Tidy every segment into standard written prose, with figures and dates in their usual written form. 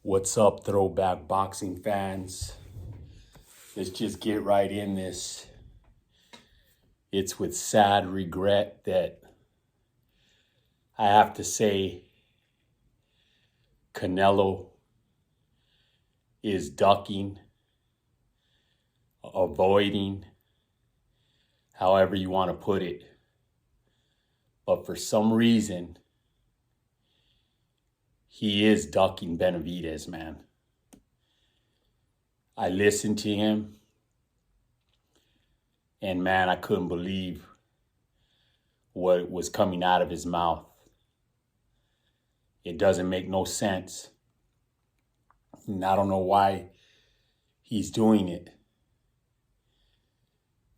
What's up, throwback boxing fans? Let's just get right in this. It's with sad regret that I have to say Canelo is ducking, avoiding, however you want to put it. But for some reason, he is ducking Benividez, man. I listened to him, and man, I couldn't believe what was coming out of his mouth. It doesn't make no sense. And I don't know why he's doing it.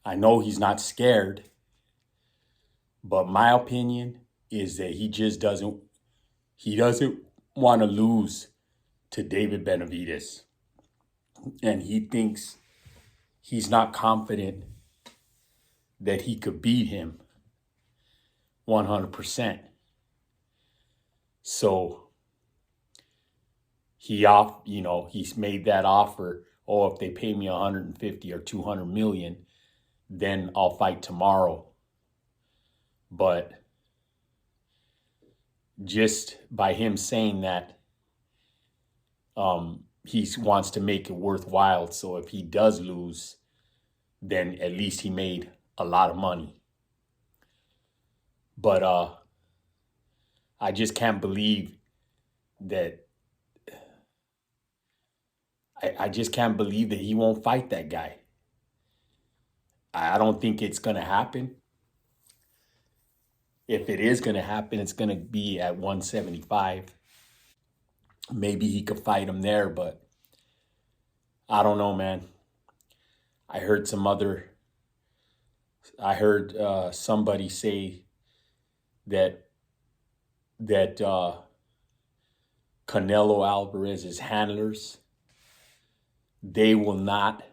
I know he's not scared, but my opinion is that he doesn't want to lose to David Benividez. And he thinks he's not confident that he could beat him 100%. So he's made that offer. Oh, if they pay me 150 or 200 million, then I'll fight tomorrow. But just by him saying that, he wants to make it worthwhile. So if he does lose, then at least he made a lot of money. But I just can't believe that. I just can't believe that he won't fight that guy. I don't think it's going to happen. If it is going to happen, it's going to be at 175. Maybe he could fight him there, but I don't know, man. I heard somebody say that Canelo Alvarez's handlers, they will not,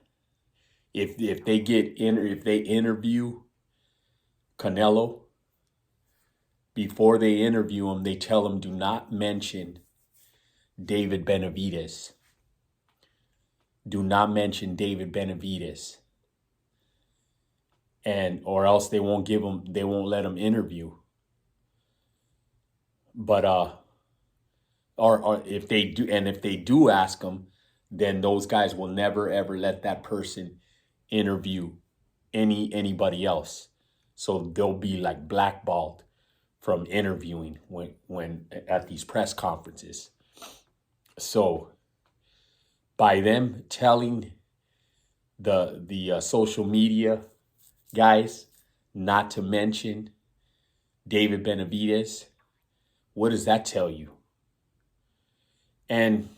if they interview Canelo, before they interview him, they tell him, do not mention David Benividez. Do not mention David Benividez. Or else they won't let him interview. But or if they do ask him, then those guys will never ever let that person interview anybody else. So they'll be like blackballed from interviewing when at these press conferences. So by them telling the social media guys not to mention David Benividez, what does that tell you? And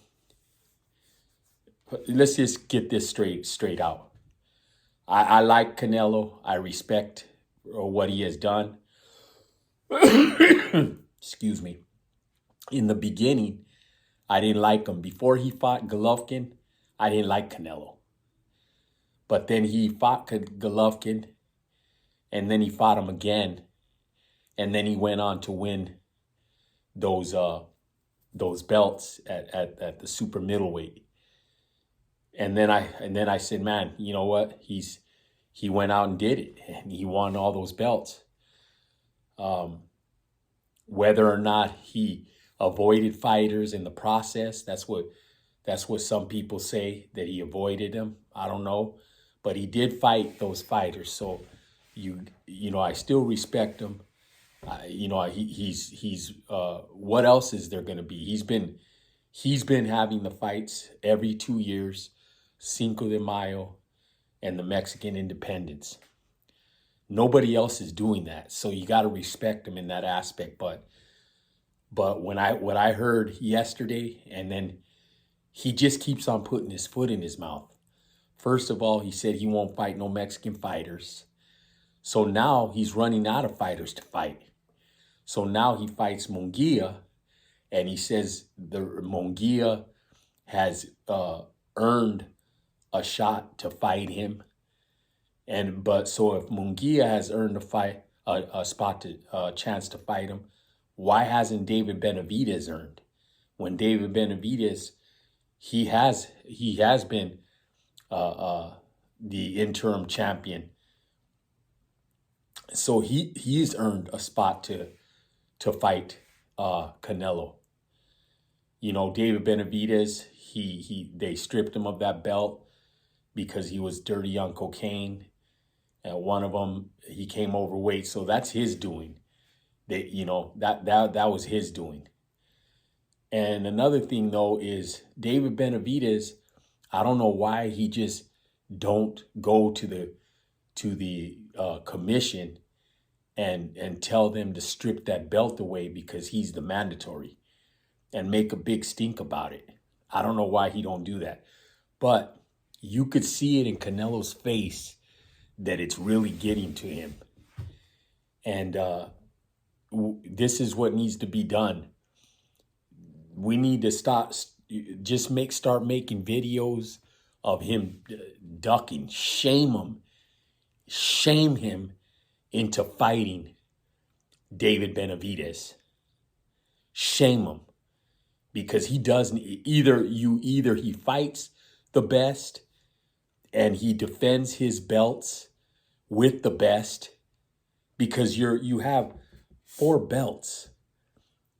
let's just get this straight out. I like Canelo. I respect what he has done. Excuse me. In the beginning, I didn't like him. Before he fought Golovkin, I didn't like Canelo. But then he fought Golovkin, and then he fought him again, and then he went on to win those belts at the super middleweight. And then I said, man, you know what? He went out and did it, and he won all those belts. Whether or not he avoided fighters in the process, that's what some people say, that he avoided them. I don't know, but he did fight those fighters. So I still respect him. He's what else is there going to be? He's been having the fights every 2 years, Cinco de Mayo and the Mexican Independence. Nobody else is doing that. So you got to respect him in that aspect. But what I heard yesterday, and then he just keeps on putting his foot in his mouth. First of all, he said he won't fight no Mexican fighters. So now he's running out of fighters to fight. So now he fights Munguia, and he says the Munguia has earned a shot to fight him. So if Munguia has earned a chance to fight him, why hasn't David Benividez earned? When David Benividez he has been the interim champion. So he's earned a spot to fight Canelo. You know, David Benavidez, they stripped him of that belt because he was dirty on cocaine. And one of them, he came overweight, so that's his doing. That was his doing. And another thing though is David Benavidez, I don't know why he just don't go to the commission and tell them to strip that belt away because he's the mandatory and make a big stink about it. I don't know why he don't do that. But you could see it in Canelo's face that it's really getting to him. And this is what needs to be done. We need to start making videos of him ducking. Shame him into fighting David Benavidez. Shame him, because he doesn't. Either he fights the best and he defends his belts with the best, because you have 4 belts.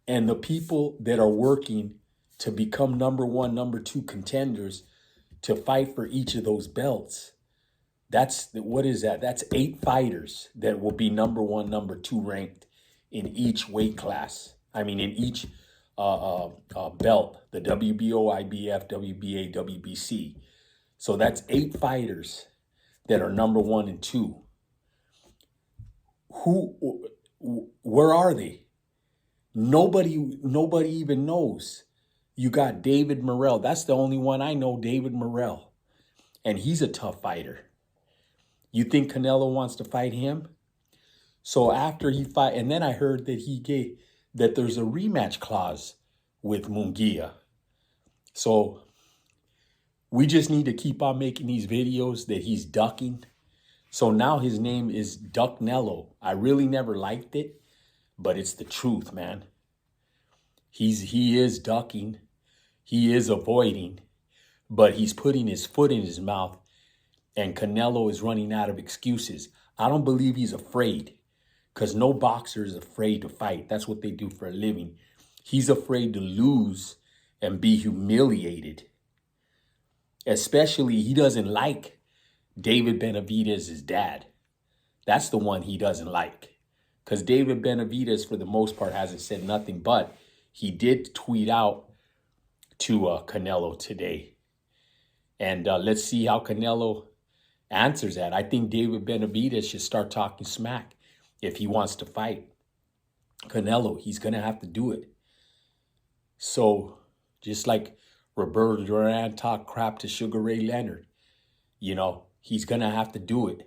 And the people that are working to become number 1, number 2 contenders to fight for each of those belts, what is that? That's 8 fighters that will be number 1, number 2 ranked in each weight class. I mean, in each belt, the WBO, IBF, WBA, WBC. So that's 8 fighters that are number 1 and 2. Where are they? Nobody even knows. You got David Morrell. That's the only one I know, David Morrell. And he's a tough fighter. You think Canelo wants to fight him? So after he fight, and then I heard that there's a rematch clause with Munguia. So we just need to keep on making these videos that he's ducking. So now his name is Ducknelo. I really never liked it, but it's the truth, man. He is ducking. He is avoiding, but he's putting his foot in his mouth, and Canelo is running out of excuses. I don't believe he's afraid, because no boxer is afraid to fight. That's what they do for a living. He's afraid to lose and be humiliated. Especially, he doesn't like David Benavidez's dad. That's the one he doesn't like. Because David Benividez, for the most part, hasn't said nothing, but he did tweet out to Canelo today. And let's see how Canelo answers that. I think David Benividez should start talking smack if he wants to fight Canelo. He's going to have to do it. So just like Roberto Duran talked crap to Sugar Ray Leonard, he's going to have to do it.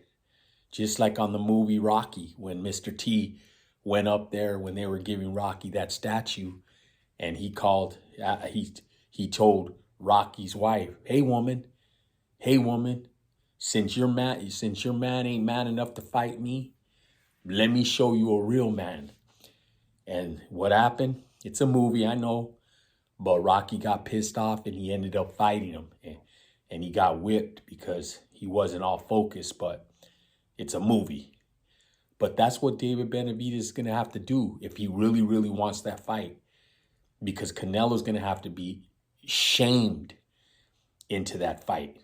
Just like on the movie Rocky, when Mr. T went up there when they were giving Rocky that statue, and he told Rocky's wife, hey woman, since your man ain't man enough to fight me, let me show you a real man. And what happened? It's a movie, I know, but Rocky got pissed off and he ended up fighting him, and he got whipped because he wasn't all focused, but it's a movie. But that's what David Benavidez is going to have to do if he really, really wants that fight. Because Canelo's going to have to be shamed into that fight.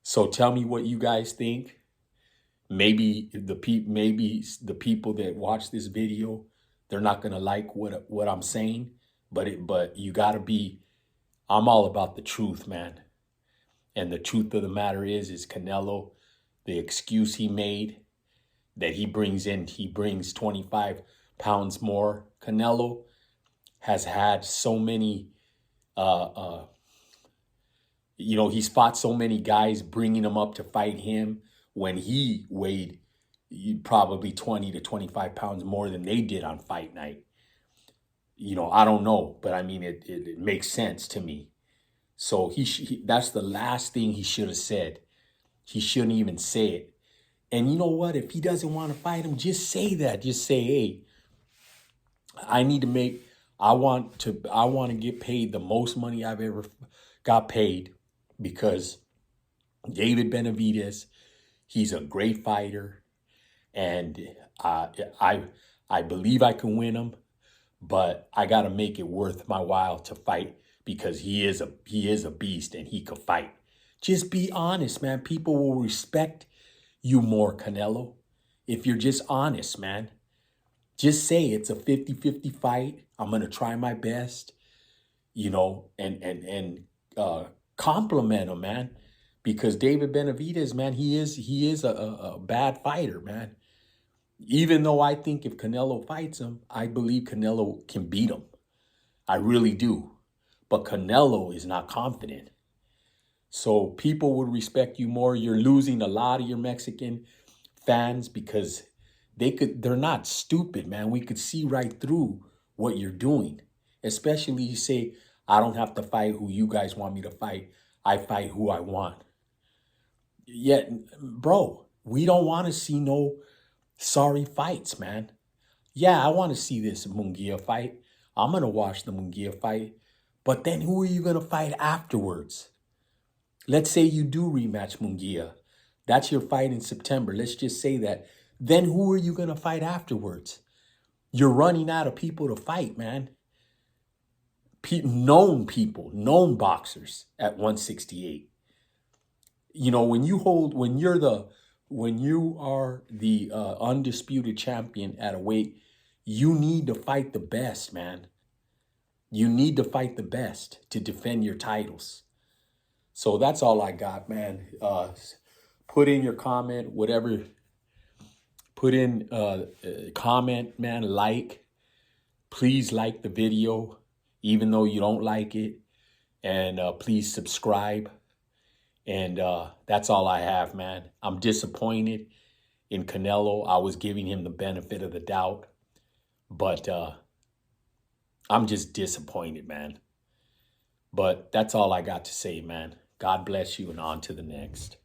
So tell me what you guys think. Maybe the people that watch this video, they're not going to like what I'm saying. But you got to be, I'm all about the truth, man. And the truth of the matter is Canelo, the excuse he made, that he brings 25 pounds more. Canelo has had so many, he's fought so many guys bringing him up to fight him when he weighed probably 20 to 25 pounds more than they did on fight night. I don't know, but I mean, it makes sense to me. So that's the last thing he should have said. He shouldn't even say it. And you know what? If he doesn't want to fight him, just say that. Just say, hey, I need to make I want to get paid the most money I've ever got paid because David Benavidez, he's a great fighter, and I I believe I can win him, but I got to make it worth my while to fight because he is a beast and he could fight. Just be honest, man. People will respect you more, Canelo, if you're just honest, man. Just say it's a 50-50 fight. I'm going to try my best, and compliment him, man. Because David Benavidez, man, he is a bad fighter, man. Even though I think if Canelo fights him, I believe Canelo can beat him. I really do. But Canelo is not confident. So people would respect you more. You're losing a lot of your Mexican fans because they're not stupid, man. We could see right through what you're doing. Especially you say, I don't have to fight who you guys want me to fight. I fight who I want. Yet, bro, we don't want to see no sorry fights, man. Yeah, I want to see this Munguia fight. I'm going to watch the Munguia fight. But then who are you going to fight afterwards? Let's say you do rematch Munguia. That's your fight in September. Let's just say that. Then who are you going to fight afterwards? You're running out of people to fight, man. Known people, known boxers at 168. When you are the undisputed champion at a weight, you need to fight the best, man. You need to fight the best to defend your titles. So that's all I got, man. Put in your comment, whatever. Put in comment, man, like. Please like the video, even though you don't like it. And please subscribe. And that's all I have, man. I'm disappointed in Canelo. I was giving him the benefit of the doubt. But I'm just disappointed, man. But that's all I got to say, man. God bless you, and on to the next.